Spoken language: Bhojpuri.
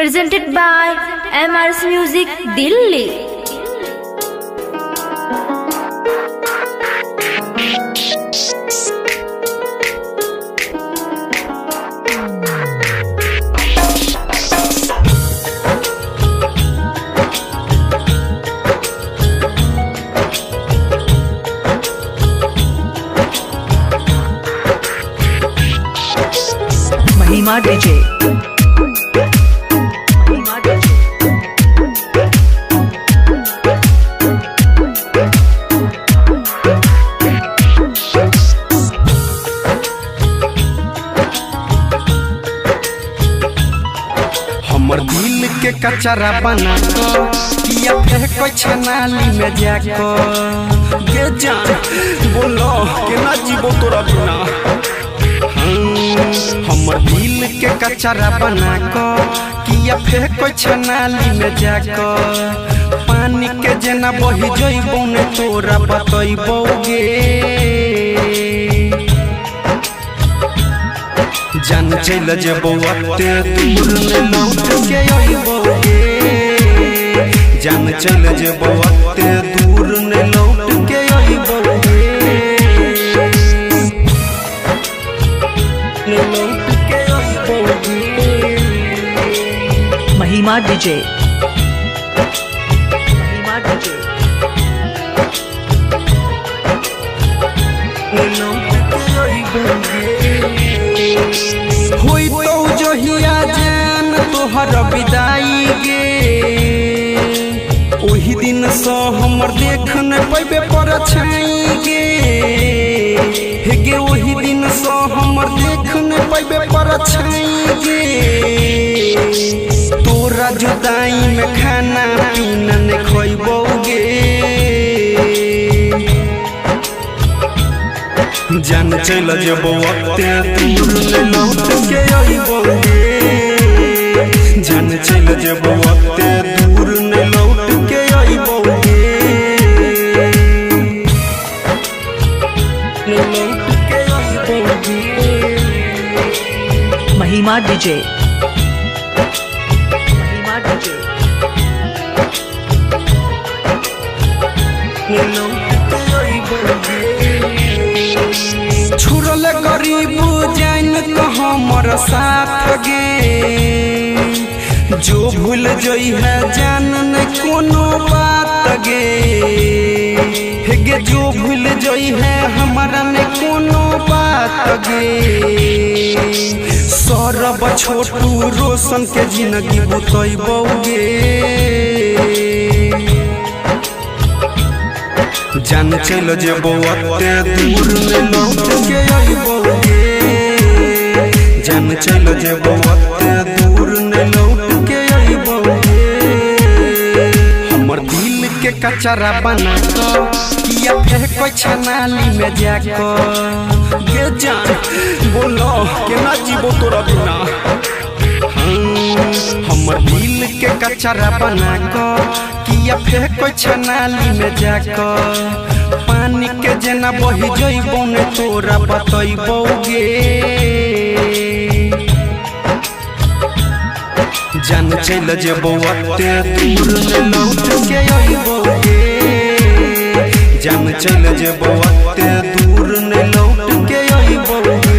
presented by MRS Music Delhi. महिमा डीजे हमर दिल के कचरा बना किया फेंको छनाली में जाको गे जान बोलो के ना जीवो तोरा बिना। हमर दिल के कचरा बना किया फेंको छनाली में जाको पानी के जना बही जइबो ने तोरा बतइबोगे जान चल जबो अते दूर में लौट के आइबोगे जान चल जबो अते दूर में लौट के आइबोगे लौट के आइबोगे। महिमा डीजे लौट के आइबोगे होई तो जहिया जान तोहर विदाई गे ओही दिन से हमर देख न पैबे पर छाई गे हे गे ओही दिन से हमर देख न पैबे पर छाई गे तोरा जुदाई में खाना पीना न खइबोगे जान चल जबो अते दूर में लौट के आइबोगे जान चल जबो अते दूर में लौट के आइबोगे लौट के आइबोगे। महिमा डीजे लौट के आइबोगे छुरल गरीब जान तो हमर साथ गे जो भूल जई है जान न कोनो बात गे हे गे जो भूल जई है हमारा न कोनो बात गे सरब छोटू रोशन के जिंदगी बुतइबोगे जान चल जबो अते दूर में लौट के आइबोगे जान चल जबो अते दूर में लौट के आइबोगे हमर दिल के कचरा बना किया फेंको छनाली में जाको गे जान बोलो के ना जीवो तोरा बिना। हमर दिल के कचरा बना किया फेंको छनाली में जाको पानी के जना बही जइबो ने तोरा बतइबोगे जान चल जबो अते दूर में लौट के आइबोगे जान चल जबो अते दूर में लौट के आइबोगे।